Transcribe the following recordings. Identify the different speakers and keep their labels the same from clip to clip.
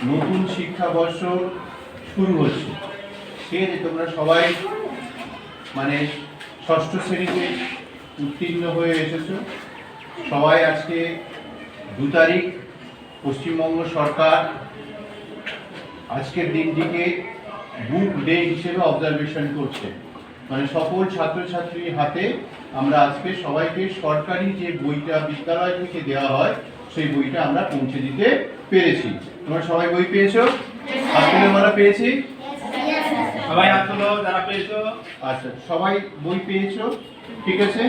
Speaker 1: নতুন শিক্ষাবর্ষ শুরু হচ্ছে। ঠিক আছে, তোমরা সবাই মানে ষষ্ঠ শ্রেণীতে উত্তীর্ণ হয়ে এসেছো। সবাই আজকে 2 তারিখ পশ্চিমবঙ্গ সরকার আজকের দিনটিকে বুক ডে হিসেবে অবজারভেশন করছে। মানে সকল ছাত্রছাত্রীর হাতে আমরা আজকে সবাইকে সরকারি যে বইটা বিদ্যালয় থেকে দেওয়া হয় সেই বইটা আমরা পৌঁছে দিতে পেরেছি। তোমরা সবাই বই পেয়েছো? হাত তুলে বলা পেয়েছি?
Speaker 2: সবাই হাত তুলো যারা পেয়েছো।
Speaker 1: আচ্ছা, সবাই বই পেয়েছো, ঠিক আছে।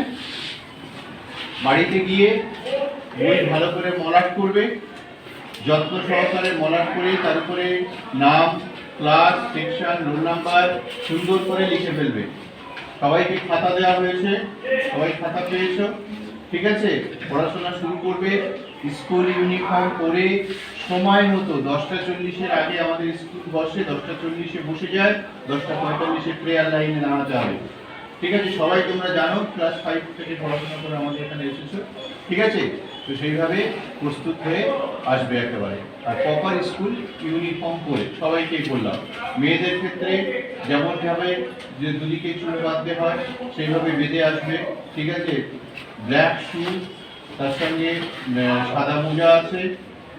Speaker 1: বাড়িতে গিয়ে বই ভালো করে মলাট করবে, যত্ন সহকারে মলাট করে তার উপরে নাম, ক্লাস, সেকশন, রোল নাম্বার সুন্দর করে লিখে ফেলবে। সবাইকে খাতা দেওয়া হয়েছে, সবাই খাতা পেয়েছো, ঠিক আছে। পড়াশোনা শুরু করবে, স্কুল ইউনিফর্ম পরে সময় মতো 10:40-এর আগে আমাদের স্কুল বসে, 10:40-এ বসে যায়, 10:45-এ প্রেয়ার লাইনে দাঁড়াতে হবে, ঠিক আছে। সবাই তোমরা জানো ক্লাস 5 থেকে পড়াশোনা করে আমাদের এখানে এসেছো, ঠিক আছে। তো সেইভাবে প্রস্তুত হয়ে আসবে একেবারে। আর প্রপার স্কুল ইউনিফর্ম পরে সবাইকে বললাম। মেয়েদের ক্ষেত্রে যেমনভাবে যে দুদিকে চুল বাঁধতে হয় সেইভাবে বেঁধে আসবে, ঠিক আছে। ব্ল্যাক শু, তার সঙ্গে সাদা মোজা আছে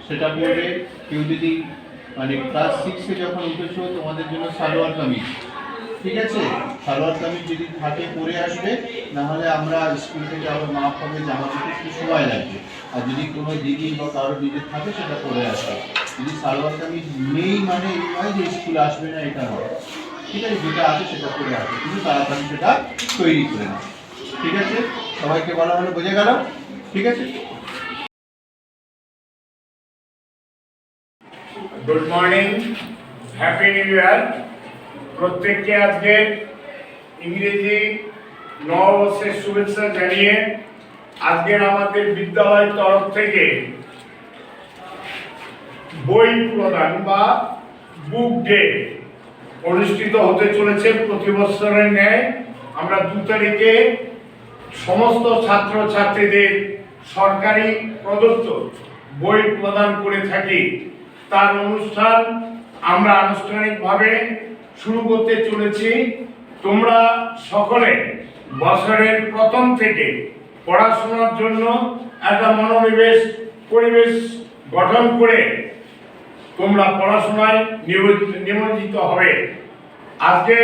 Speaker 1: সেটা পরবে। কেউ যদি মানে ক্লাস 6-এ যখন উঠেছো তোমাদের জন্য সালোয়ার কামিজ, ঠিক আছে, সালোয়ার কামিজ যদি থাকে পরে আসবে, নাহলে আমরা স্কুল থেকে আবার মাপ হবে জামা দিতে একটু সময় লাগবে। আর যদি কোনো দিদি বা কারো দিদি থাকে সেটা পরে আসবে। যদি সালোয়ার কামিজ নেই মানে এই নয় যে স্কুল আসবে না, এটা নয়, ঠিক আছে। যেটা আছে সেটা পরে আসবে, কিন্তু তাড়াতাড়ি সেটা তৈরি করে না, ঠিক আছে। সবাইকে বলা হলো, বোঝা গেল? ঠিক আছে।
Speaker 2: Good morning, happy new year. প্রত্যেককে আজকে ইংরেজি নববর্ষের শুভেচ্ছা জানিয়ে আজকের আমাদের বিদ্যালয়ের তরফ থেকে বই প্রদান বা বুক ডে অনুষ্ঠিত হতে চলেছে। প্রতি বছরের ন্যায় আমরা 2 তারিখে সমস্ত ছাত্রছাত্রীদের সরকারি প্রদত্ত বই প্রদান করে থাকি। তার অনুষ্ঠান আমরা আনুষ্ঠানিকভাবে শুরু করতে চলেছি। তোমরা সকলে বছরের প্রথম থেকে পড়াশোনার জন্য একটা মনোনিবেশ পরিবেশ গঠন করে তোমরা পড়াশোনায় নিমজ্জিত হবে। আজকে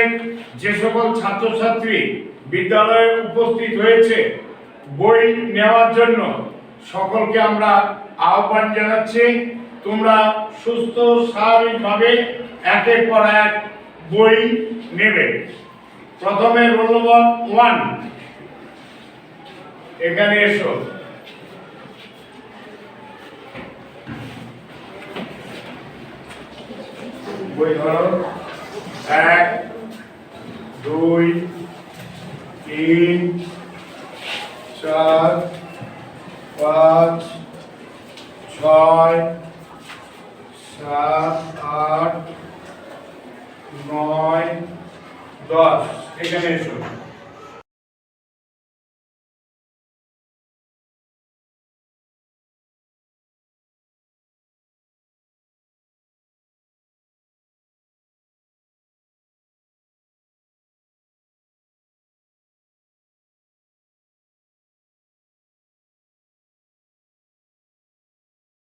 Speaker 2: যে সকল ছাত্রছাত্রী বিদ্যালয়ে উপস্থিত হয়েছে বই নেওয়ার জন্য, সকলকে আমরা আহ্বান জানাচ্ছি তোমরা সুস্থ স্বাভাবিকভাবে একের পর এক বই নেবে। প্রথমে রোল নম্বর 1, এখানে এসো। বই ধরো। 1, 2, 3, 4, 5, 6, 7, 8, 9, 10, এখানে এসো।